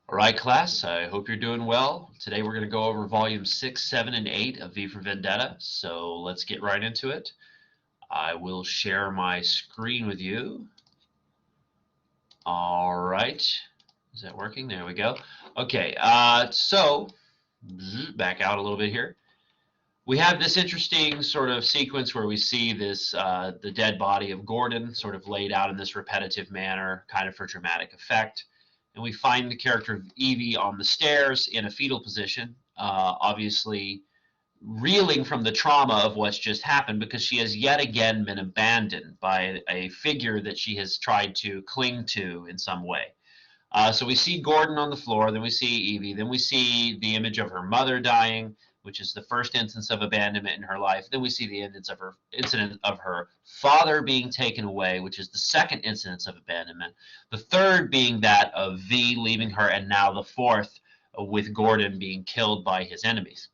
All right, class, I hope you're doing well. Today we're going to go over volumes 6, 7, and 8 of V for Vendetta, so let's get right into it. I will share my screen with you. All right, is that working? There we go. Okay, back out a little bit here. We have this interesting sort of sequence where we see this the dead body of Gordon sort of laid out in this repetitive manner, kind of for dramatic effect. And we find the character of Evie on the stairs in a fetal position, obviously reeling from the trauma of what's just happened because she has yet again been abandoned by a figure that she has tried to cling to in some way. So we see Gordon on the floor, then we see Evie, then we see the image of her mother dying, which is the first instance of abandonment in her life. Then we see the incident of her father being taken away, which is the second instance of abandonment. The third being that of V leaving her, and now the fourth with Gordon being killed by his enemies.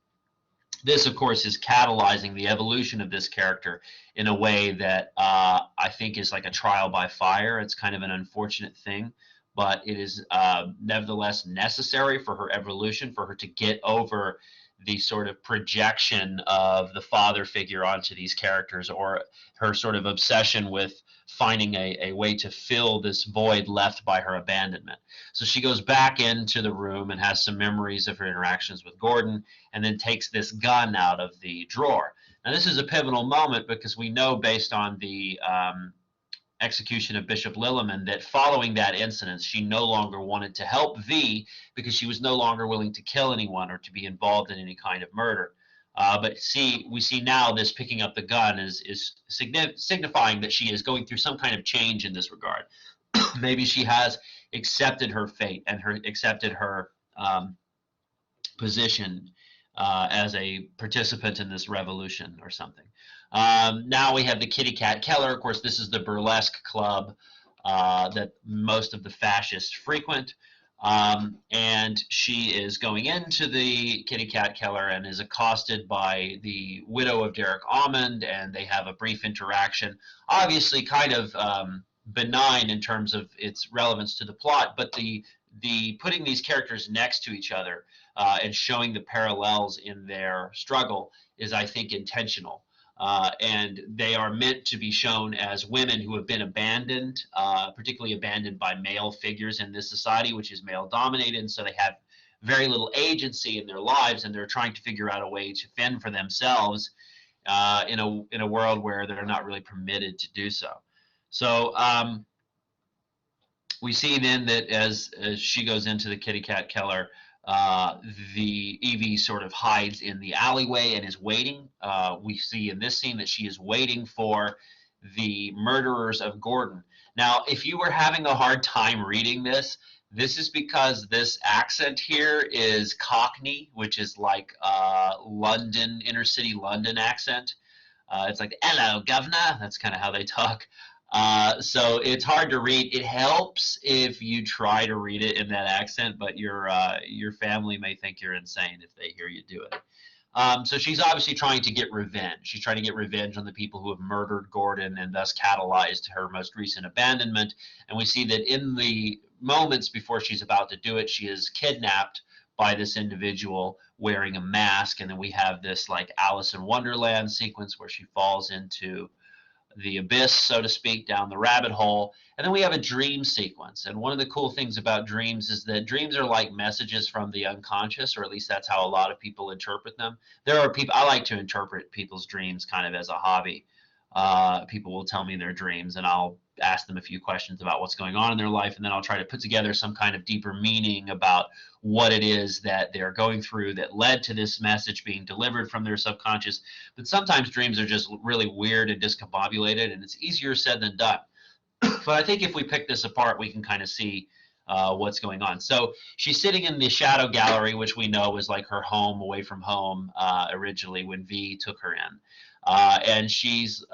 This, of course, is catalyzing the evolution of this character in a way that I think is like a trial by fire. It's kind of an unfortunate thing, but it is nevertheless necessary for her evolution, for her to get over the sort of projection of the father figure onto these characters, or her sort of obsession with finding a way to fill this void left by her abandonment. So she goes back into the room and has some memories of her interactions with Gordon, and then takes this gun out of the drawer. Now, this is a pivotal moment because we know, based on the execution of Bishop Lilliman, that following that incident, she no longer wanted to help V because she was no longer willing to kill anyone or to be involved in any kind of murder. But we see now this picking up the gun is signifying that she is going through some kind of change in this regard. Maybe she has accepted her fate and accepted her position as a participant in this revolution or something. Now we have the Kitty Cat Keller. Of course, this is the burlesque club that most of the fascists frequent. And she is going into the Kitty Cat Keller and is accosted by the widow of Derek Almond, and they have a brief interaction. Obviously, kind of benign in terms of its relevance to the plot, but the putting these characters next to each other and showing the parallels in their struggle is, I think, intentional. And they are meant to be shown as women who have been abandoned, particularly abandoned by male figures in this society, which is male dominated. And so they have very little agency in their lives, and they're trying to figure out a way to fend for themselves in a world where they're not really permitted to do so. So we see then that as she goes into the Kitty Cat Keller, the Evie sort of hides in the alleyway and is waiting. We see in this scene that she is waiting for the murderers of Gordon. Now, if you were having a hard time reading this, this is because this accent here is Cockney, which is like London, inner city London accent. It's like, hello, governor. That's kind of how they talk. So it's hard to read. It helps if you try to read it in that accent, but your family may think you're insane if they hear you do it. So she's obviously trying to get revenge. She's trying to get revenge on the people who have murdered Gordon and thus catalyzed her most recent abandonment. And we see that in the moments before she's about to do it, she is kidnapped by this individual wearing a mask. And then we have this like Alice in Wonderland sequence where she falls into the abyss, so to speak, down the rabbit hole. And then we have a dream sequence. And one of the cool things about dreams is that dreams are like messages from the unconscious, or at least that's how a lot of people interpret them. There are people, I like to interpret people's dreams kind of as a hobby. People will tell me their dreams, and I'll ask them a few questions about what's going on in their life, and then I'll try to put together some kind of deeper meaning about what it is that they're going through that led to this message being delivered from their subconscious. But sometimes dreams are just really weird and discombobulated, and it's easier said than done. But I think if we pick this apart, we can kind of see what's going on. So she's sitting in the shadow gallery, which we know is like her home away from home originally when V took her in. And she's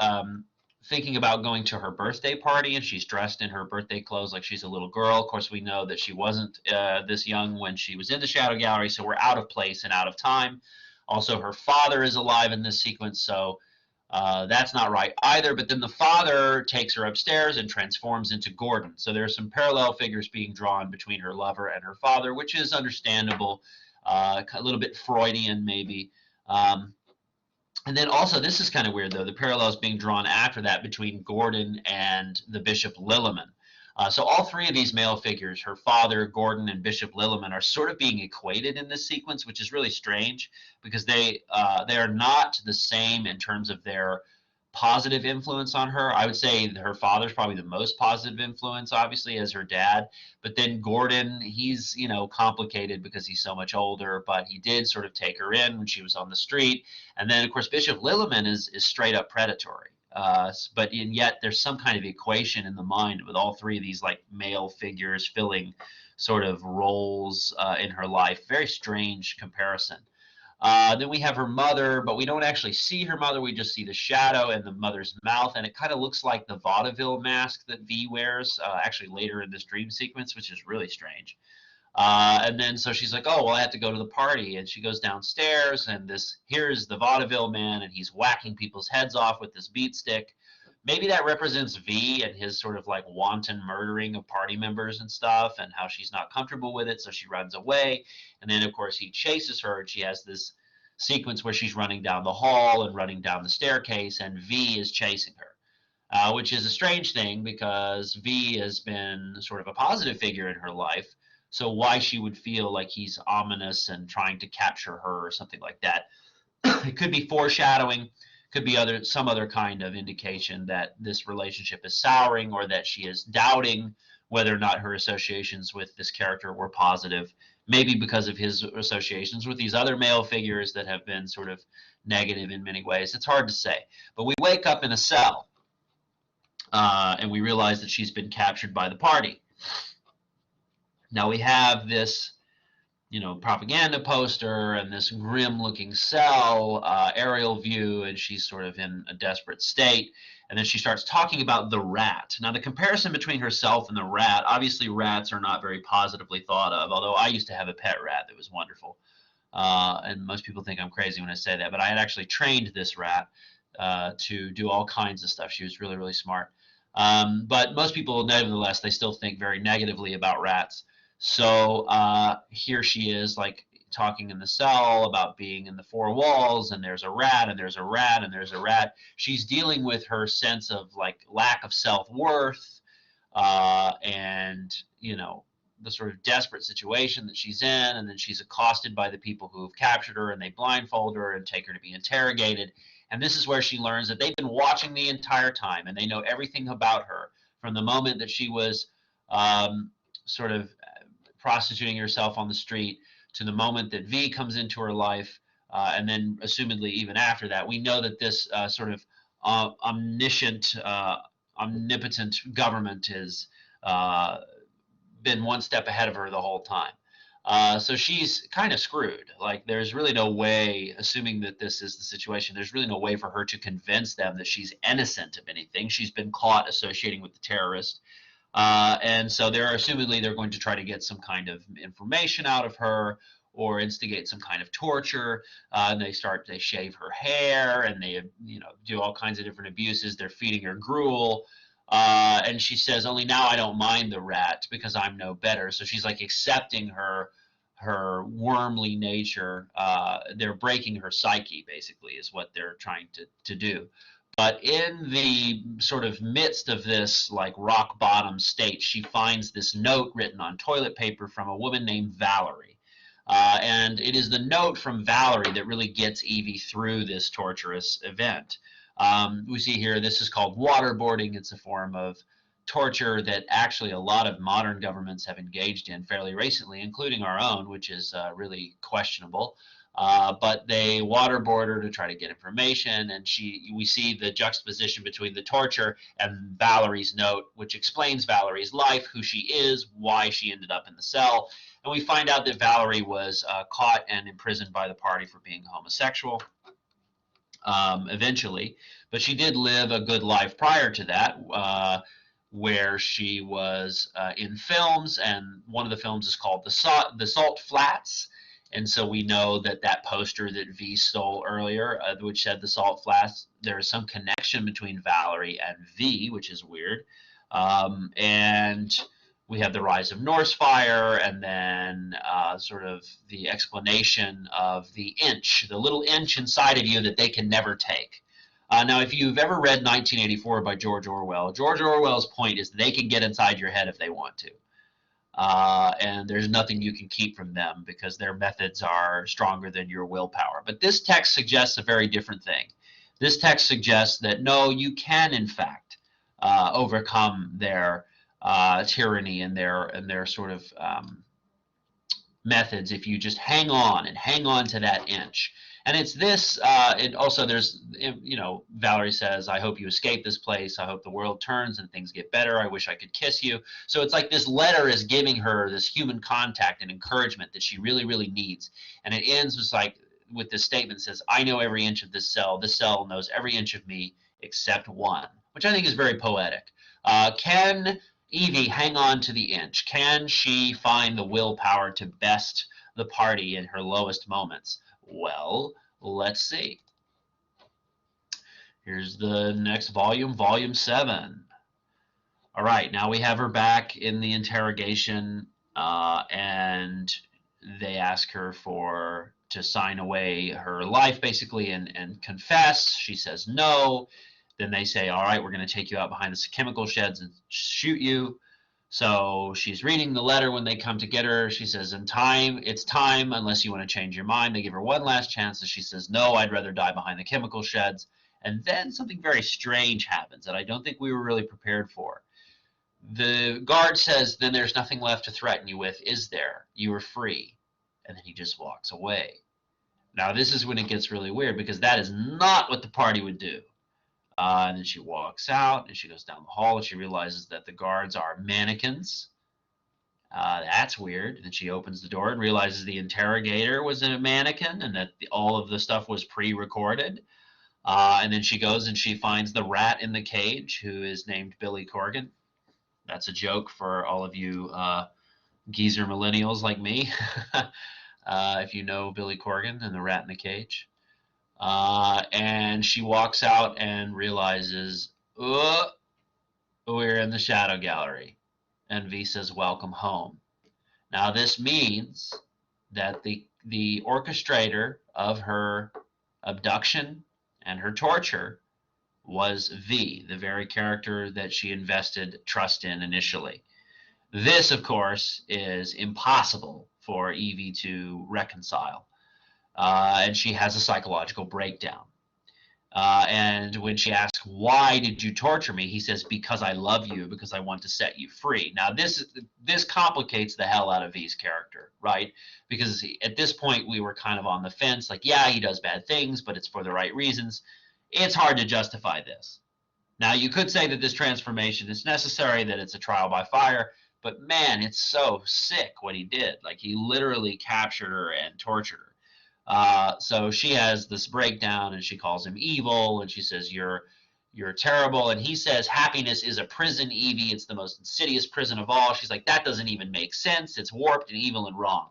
thinking about going to her birthday party, and she's dressed in her birthday clothes like she's a little girl. Of course, we know that she wasn't this young when she was in the shadow gallery, so we're out of place and out of time. Also, her father is alive in this sequence, so That's not right either. But then the father takes her upstairs and transforms into Gordon. So there's some parallel figures being drawn between her lover and her father, which is understandable, a little bit Freudian maybe. Um, and then also, this is kind of weird though, the parallels being drawn after that between Gordon and the Bishop Lilliman. So all three of these male figures, her father, Gordon, and Bishop Lilliman, are sort of being equated in this sequence, which is really strange because they are not the same in terms of their positive influence on her. I would say her father's probably the most positive influence, obviously, as her dad. But then Gordon, he's, complicated because he's so much older, but he did sort of take her in when she was on the street. And then, of course, Bishop Lilliman is straight up predatory. But yet there's some kind of equation in the mind with all three of these like male figures filling sort of roles in her life. Very strange comparison. Then we have her mother, but we don't actually see her mother. We just see the shadow and the mother's mouth, and it kind of looks like the vaudeville mask that V wears actually later in this dream sequence, which is really strange. And then so she's like, oh, well, I have to go to the party. And she goes downstairs, and here's the vaudeville man, and he's whacking people's heads off with this beat stick. Maybe that represents V and his sort of like wanton murdering of party members and stuff, and how she's not comfortable with it, so she runs away. And then, of course, he chases her, and she has this sequence where she's running down the hall and running down the staircase, and V is chasing her. Which is a strange thing because V has been sort of a positive figure in her life. So why she would feel like he's ominous and trying to capture her or something like that. It could be foreshadowing, could be some other kind of indication that this relationship is souring or that she is doubting whether or not her associations with this character were positive, maybe because of his associations with these other male figures that have been sort of negative in many ways. It's hard to say. But we wake up in a cell and we realize that she's been captured by the party. Now we have this, propaganda poster and this grim-looking cell aerial view, and she's sort of in a desperate state. And then she starts talking about the rat. Now the comparison between herself and the rat, obviously rats are not very positively thought of, although I used to have a pet rat that was wonderful. And most people think I'm crazy when I say that, but I had actually trained this rat to do all kinds of stuff. She was really, really smart. But most people, nevertheless, they still think very negatively about rats. So here she is, like talking in the cell about being in the four walls, and there's a rat, and there's a rat, and there's a rat. She's dealing with her sense of like lack of self-worth, and the sort of desperate situation that she's in, and then she's accosted by the people who have captured her, and they blindfold her and take her to be interrogated. And this is where she learns that they've been watching the entire time, and they know everything about her from the moment that she was sort of prostituting herself on the street to the moment that V comes into her life, and then assumedly even after that. We know that this sort of omniscient, omnipotent government has been one step ahead of her the whole time. So she's kind of screwed. Like, there's really no way, assuming that this is the situation, there's really no way for her to convince them that she's innocent of anything. She's been caught associating with the terrorist. And so assumedly they're going to try to get some kind of information out of her or instigate some kind of torture. And they shave her hair, and they, do all kinds of different abuses. They're feeding her gruel. And she says, only now I don't mind the rat because I'm no better. So she's like accepting her wormly nature. They're breaking her psyche, basically, is what they're trying to do. But in the sort of midst of this like rock bottom state, she finds this note written on toilet paper from a woman named Valerie. And it is the note from Valerie that really gets Evie through this torturous event. We see here, this is called waterboarding. It's a form of torture that actually a lot of modern governments have engaged in fairly recently, including our own, which is really questionable. But they waterboard her to try to get information, and we see the juxtaposition between the torture and Valerie's note, which explains Valerie's life, who she is, why she ended up in the cell. And we find out that Valerie was caught and imprisoned by the party for being homosexual. Eventually, but she did live a good life prior to that, where she was in films, and one of the films is called The Salt Flats, And so we know that that poster that V stole earlier, which said the salt flats, there is some connection between Valerie and V, which is weird. And we have the rise of Norse fire, and then sort of the explanation of the inch, the little inch inside of you that they can never take. Now, if you've ever read 1984 by George Orwell's point is they can get inside your head if they want to. And there's nothing you can keep from them because their methods are stronger than your willpower. But this text suggests a very different thing. This text suggests that no, you can in fact overcome their tyranny and their sort of methods if you just hang on and hang on to that inch. And it's this, and also there's, you know, Valerie says, I hope you escape this place. I hope the world turns and things get better. I wish I could kiss you. So it's like this letter is giving her this human contact and encouragement that she really, really needs. And it ends with this statement that says, I know every inch of this cell. This cell knows every inch of me except one, which I think is very poetic. Can Evie hang on to the inch? Can she find the willpower to best the party in her lowest moments? Well, let's see. Here's the next volume, volume 7. All right, now we have her back in the interrogation, and they ask her to sign away her life, basically, and confess. She says no. Then they say, all right, we're going to take you out behind the chemical sheds and shoot you. So she's reading the letter when they come to get her. She says, it's time, unless you want to change your mind. They give her one last chance, and she says, no, I'd rather die behind the chemical sheds. And then something very strange happens that I don't think we were really prepared for. The guard says, then there's nothing left to threaten you with, is there? You are free. And then he just walks away. Now, this is when it gets really weird, because that is not what the party would do. And then she walks out, and she goes down the hall, and she realizes that the guards are mannequins. That's weird. And then she opens the door and realizes the interrogator was a mannequin, and that all of the stuff was pre-recorded. And then she goes and she finds the rat in the cage, who is named Billy Corgan. That's a joke for all of you geezer millennials like me, if you know Billy Corgan and the rat in the cage. And she walks out and realizes, we're in the shadow gallery. And V says, welcome home. Now this means that the orchestrator of her abduction and her torture was V, the very character that she invested trust in initially. This, of course, is impossible for Evie to reconcile. And she has a psychological breakdown. And when she asks, why did you torture me? He says, because I love you, because I want to set you free. Now, this complicates the hell out of V's character, right? Because at this point, we were kind of on the fence, like, yeah, he does bad things, but it's for the right reasons. It's hard to justify this. Now, you could say that this transformation is necessary, that it's a trial by fire, but man, it's so sick what he did. Like, he literally captured her and tortured her. So she has this breakdown, and she calls him evil, and she says, you're terrible. And he says, happiness is a prison, Evie. It's the most insidious prison of all. She's like, that doesn't even make sense. It's warped and evil and wrong.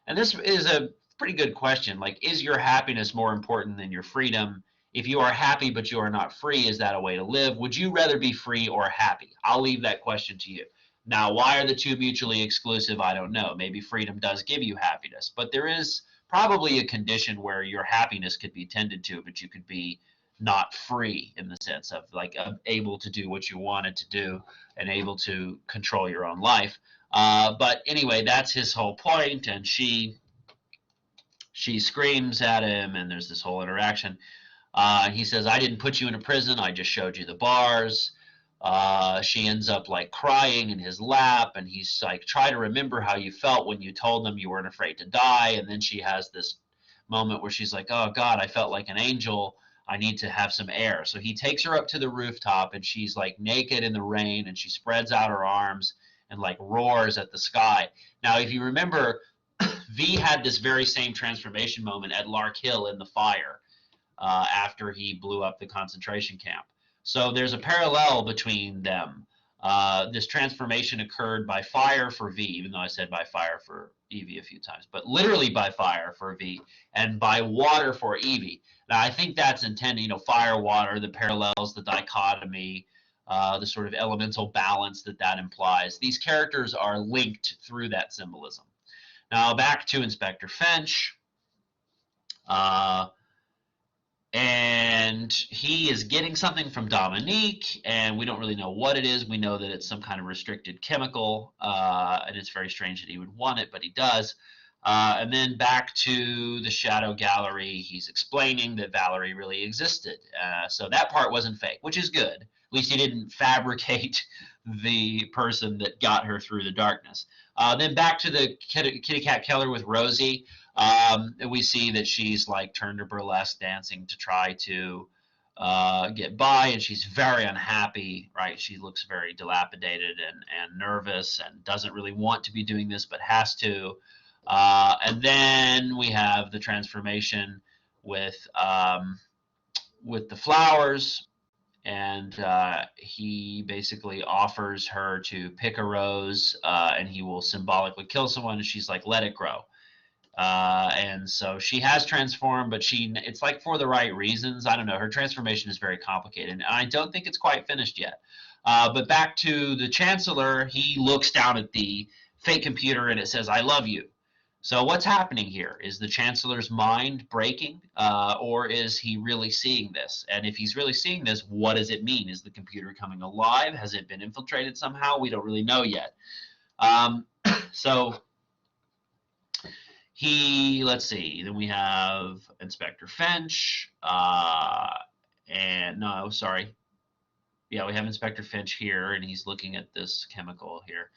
And this is a pretty good question. Like, is your happiness more important than your freedom? If you are happy but you are not free, is that a way to live? Would you rather be free or happy? I'll leave that question to you. Now, why are the two mutually exclusive? I don't know. Maybe freedom does give you happiness, but there is probably a condition where your happiness could be tended to, but you could be not free in the sense of like able to do what you wanted to do and able to control your own life. But anyway, that's his whole point, and she screams at him, and there's this whole interaction. And he says, I didn't put you in a prison, I just showed you the bars. She ends up like crying in his lap, and he's like, try to remember how you felt when you told them you weren't afraid to die. And then she has this moment where she's like, oh God, I felt like an angel. I need to have some air. So he takes her up to the rooftop, and she's like naked in the rain, and she spreads out her arms and like roars at the sky. Now, if you remember, V had this very same transformation moment at Lark Hill in the fire after he blew up the concentration camp. So there's a parallel between them. This transformation occurred by fire for V, even though I said by fire for Evie a few times, but literally by fire for V and by water for Evie. Now, I think that's intended, fire, water, the parallels, the dichotomy, the sort of elemental balance that implies. These characters are linked through that symbolism. Now, back to Inspector Finch. And he is getting something from Dominique, and we don't really know what it is. We know that it's some kind of restricted chemical, and it's very strange that he would want it, but he does. And then back to the Shadow Gallery, he's explaining that Valerie really existed. So that part wasn't fake, which is good. At least he didn't fabricate the person that got her through the darkness. Then back to the Kitty Cat Keller with Rosie. And we see that she's like turned to burlesque dancing to try to get by, and she's very unhappy, right? She looks very dilapidated and nervous and doesn't really want to be doing this, but has to. And then we have the transformation with the flowers, and he basically offers her to pick a rose, and he will symbolically kill someone, and she's like, let it grow. And so she has transformed, but it's like for the right reasons. I don't know. Her transformation is very complicated, and I don't think it's quite finished yet. But back to the Chancellor, he looks down at the fake computer and it says, I love you. So what's happening here? Is the Chancellor's mind breaking, or is he really seeing this? And if he's really seeing this, what does it mean? Is the computer coming alive? Has it been infiltrated somehow? We don't really know yet. So let's see, then we have Inspector Finch, and no, sorry. Yeah, we have Inspector Finch here, and he's looking at this chemical here.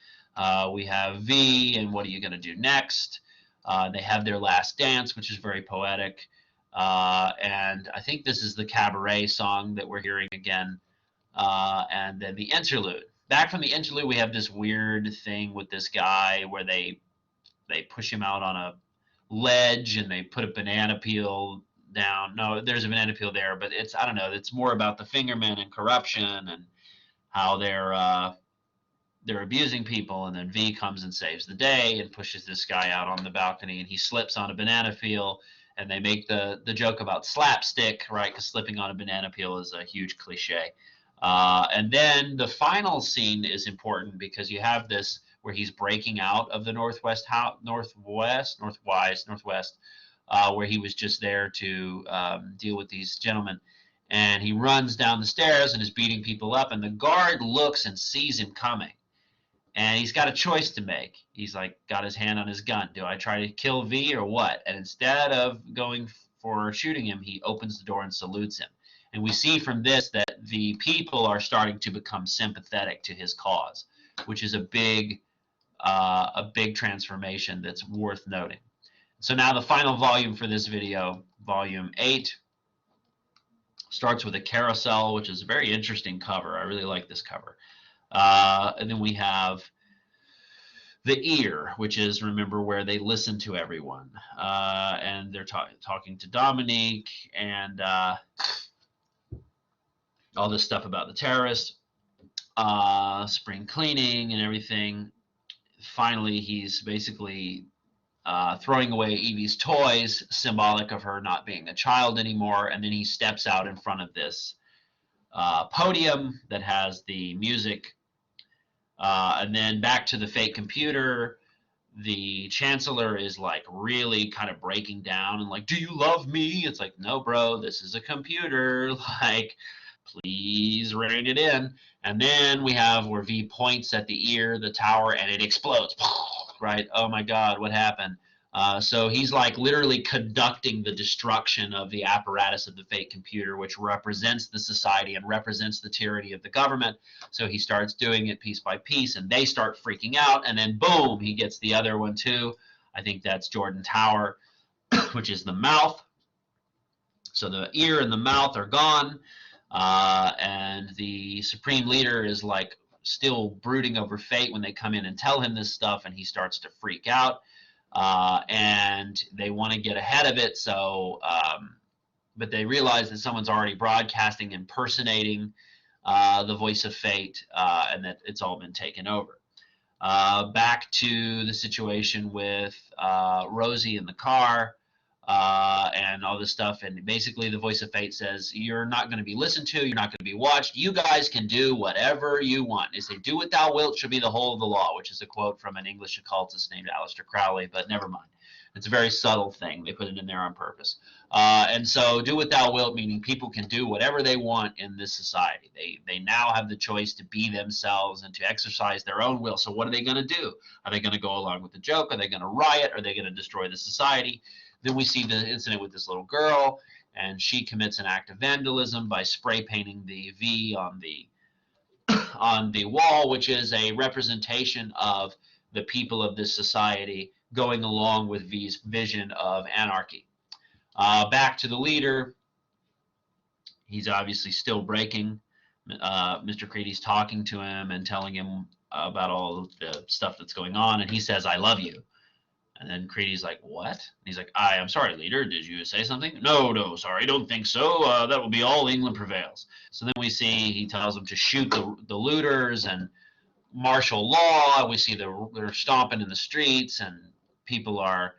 We have V, and what are you going to do next? They have their last dance, which is very poetic. And I think this is the cabaret song that we're hearing again. And then the interlude. Back from the interlude, we have this weird thing with this guy where they push him out on a ledge and they put a banana peel down. No, there's a banana peel there, but I don't know. It's more about the fingermen and corruption and how they're abusing people. And then V comes and saves the day and pushes this guy out on the balcony, and he slips on a banana peel. And they make the joke about slapstick, right? Because slipping on a banana peel is a huge cliche. And then the final scene is important because you have this where he's breaking out of the northwest, where he was just there to deal with these gentlemen. And he runs down the stairs and is beating people up, and the guard looks and sees him coming. And he's got a choice to make. He's like got his hand on his gun. Do I try to kill V or what? And instead of going for shooting him, he opens the door and salutes him. And we see from this that the people are starting to become sympathetic to his cause, which is a big transformation that's worth noting. So now the final volume for this video, volume 8, starts with a carousel, which is a very interesting cover. I really like this cover. And then we have the ear, which is, remember, where they listen to everyone. And they're talking to Dominique and all this stuff about the terrorists, spring cleaning and everything. Finally, he's basically throwing away Evie's toys, symbolic of her not being a child anymore. And then he steps out in front of this podium that has the music. And then back to the fake computer. The Chancellor is like really kind of breaking down and like, do you love me? It's like, no, bro, this is a computer. Like, please rein it in. And then we have where V points at the ear, the tower, and it explodes. Right? Oh my God, what happened? So he's like literally conducting the destruction of the apparatus of the fake computer, which represents the society and represents the tyranny of the government. So he starts doing it piece by piece, and they start freaking out. And then boom, he gets the other one too. I think that's Jordan Tower, which is the mouth. So the ear and the mouth are gone. And the Supreme Leader is like still brooding over fate when they come in and tell him this stuff, and he starts to freak out. And they want to get ahead of it, so but they realize that someone's already broadcasting, impersonating the voice of fate, and that it's all been taken over. Back to the situation with Rosie in the car, and all this stuff. And basically, the voice of fate says, "You're not going to be listened to. You're not going to be watched. You guys can do whatever you want." They say, "Do what thou wilt shall be the whole of the law," which is a quote from an English occultist named Aleister Crowley. But never mind. It's a very subtle thing. They put it in there on purpose. And so, do what thou wilt, meaning people can do whatever they want in this society. They now have the choice to be themselves and to exercise their own will. So, what are they going to do? Are they going to go along with the joke? Are they going to riot? Are they going to destroy the society? Then we see the incident with this little girl, and she commits an act of vandalism by spray painting the V on the wall, which is a representation of the people of this society going along with V's vision of anarchy. Back to the leader. He's obviously still breaking. Mr. Creedy's talking to him and telling him about all the stuff that's going on, and he says, "I love you." And then Creedy's like, "What?" And he's like, "I'm sorry, leader. Did you say something?" "No, no, sorry, don't think so. That will be all England prevails." So then we see he tells them to shoot the looters and martial law. We see they're stomping in the streets and people are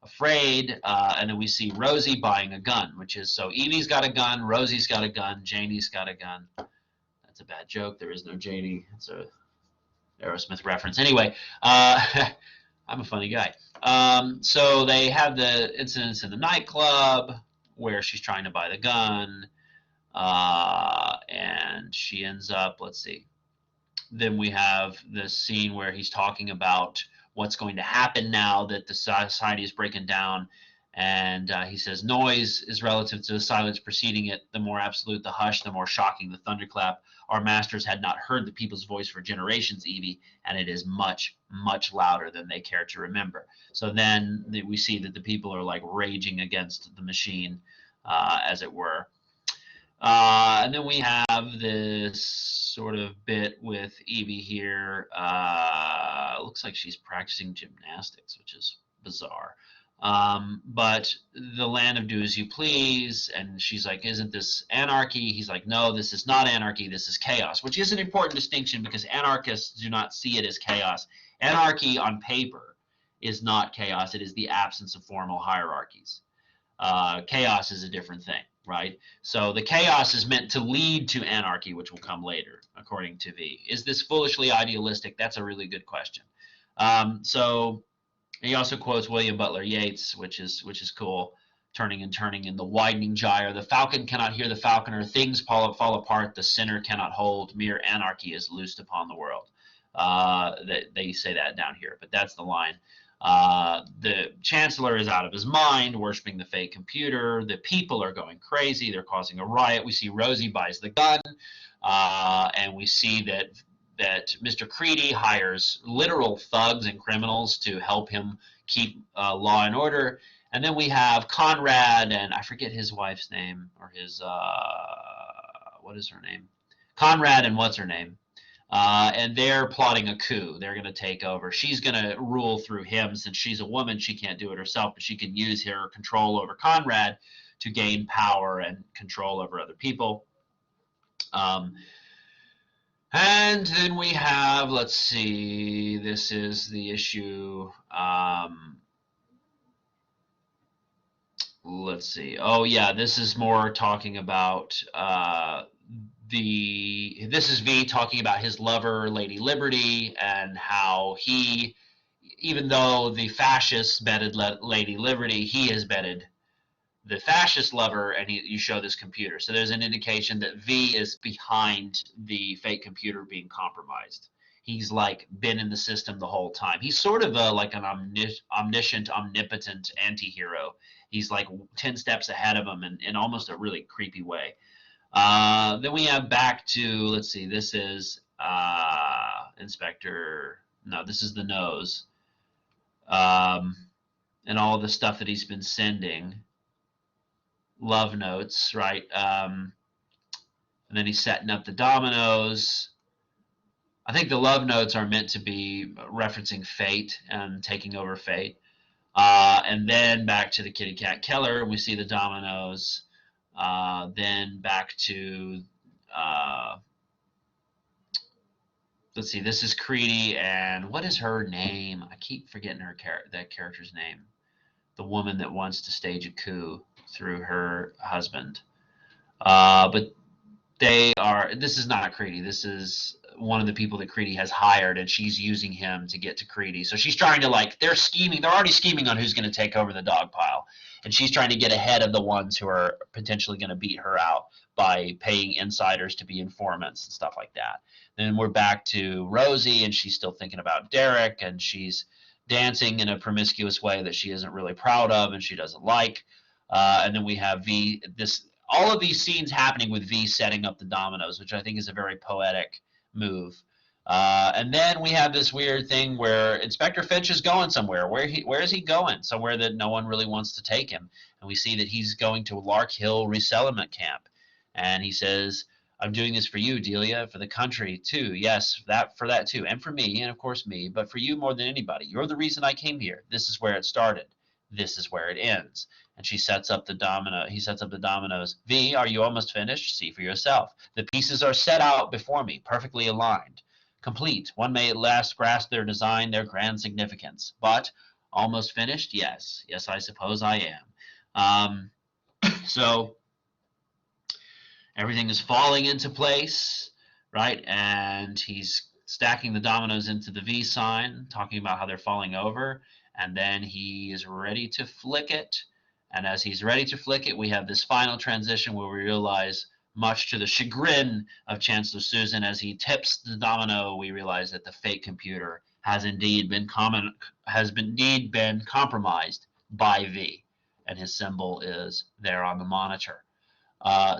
afraid. And then we see Rosie buying a gun, which is, so Evie's got a gun, Rosie's got a gun, Janie's got a gun. That's a bad joke. There is no Janie. It's a Aerosmith reference. Anyway, I'm a funny guy. So they have the incidents in the nightclub where she's trying to buy the gun, and she ends up, let's see. Then we have this scene where he's talking about what's going to happen now that the society is breaking down. And he says, "Noise is relative to the silence preceding it. The more absolute the hush, the more shocking the thunderclap. Our masters had not heard the people's voice for generations, Evie, and it is much, much louder than they care to remember." So then we see that the people are like raging against the machine, as it were. And then we have this sort of bit with Evie here. Looks like she's practicing gymnastics, which is bizarre. But the land of do as you please, and she's like, "Isn't this anarchy?" He's like, "No, this is not anarchy, this is chaos," which is an important distinction because anarchists do not see it as chaos. Anarchy on paper is not chaos, it is the absence of formal hierarchies. Chaos is a different thing, right? So the chaos is meant to lead to anarchy, which will come later, according to V. Is this foolishly idealistic? That's a really good question. So he also quotes William Butler Yeats, which is cool. "Turning and turning in the widening gyre, the falcon cannot hear the falconer. Things fall apart, the sinner cannot hold. Mere anarchy is loosed upon the world." They say that down here, but that's the line. The chancellor is out of his mind, worshiping the fake computer. The people are going crazy. They're causing a riot. We see Rosie buys the gun, and we see that Mr. Creedy hires literal thugs and criminals to help him keep law and order. And then we have Conrad, and I forget his wife's name, or his, what is her name? Conrad and what's her name? And they're plotting a coup. They're going to take over. She's going to rule through him. Since she's a woman, she can't do it herself, but she can use her control over Conrad to gain power and control over other people. And then we have, let's see, this is the issue. Let's see. Oh, yeah, this is more talking about this is V talking about his lover, Lady Liberty, and how he, even though the fascists bedded Lady Liberty, he has bedded the fascist lover, and you show this computer. So there's an indication that V is behind the fake computer being compromised. He's like been in the system the whole time. He's sort of like an omniscient, omnipotent anti-hero. He's like 10 steps ahead of him in almost a really creepy way. Then we have back to, let's see, this is Inspector, no, this is the Nose. And all the stuff that he's been sending. Love notes, right? And then he's setting up the dominoes. I think the love notes are meant to be referencing fate and taking over fate. And then back to the Kitty Cat Keller, we see the dominoes. Then back to let's see, this is Creedy, and what is her name? I keep forgetting that character's name. The woman that wants to stage a coup through her husband. But this is not Creedy. This is one of the people that Creedy has hired, and she's using him to get to Creedy. So she's trying to, like, they're scheming. They're already scheming on who's going to take over the dog pile, and she's trying to get ahead of the ones who are potentially going to beat her out by paying insiders to be informants and stuff like that. Then we're back to Rosie, and she's still thinking about Derek, and she's dancing in a promiscuous way that she isn't really proud of and she doesn't like. And then we have V. All of these scenes happening with V setting up the dominoes, which I think is a very poetic move. And then we have this weird thing where Inspector Finch is going somewhere. Where is he going? Somewhere that no one really wants to take him. And we see that he's going to Lark Hill resettlement camp. And he says, "I'm doing this for you, Delia, for the country too. Yes, for that too, and for me, and of course me, but for you more than anybody. You're the reason I came here. This is where it started. This is where it ends." And he sets up the dominoes. "V, are you almost finished? See for yourself. The pieces are set out before me, perfectly aligned. Complete. One may at last grasp their design, their grand significance. But almost finished? Yes. Yes, I suppose I am." So everything is falling into place, right? And he's stacking the dominoes into the V sign, talking about how they're falling over. And then he is ready to flick it. And as he's ready to flick it, we have this final transition where we realize, much to the chagrin of Chancellor Susan, as he tips the domino, we realize that the fake computer has indeed been compromised by V, and his symbol is there on the monitor.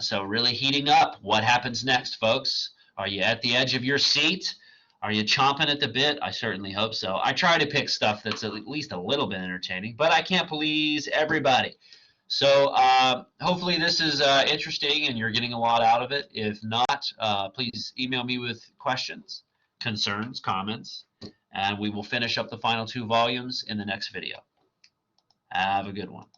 So really heating up. What happens next, folks? Are you at the edge of your seat? Are you chomping at the bit? I certainly hope so. I try to pick stuff that's at least a little bit entertaining, but I can't please everybody. So hopefully this is interesting and you're getting a lot out of it. If not, please email me with questions, concerns, comments, and we will finish up the final 2 volumes in the next video. Have a good one.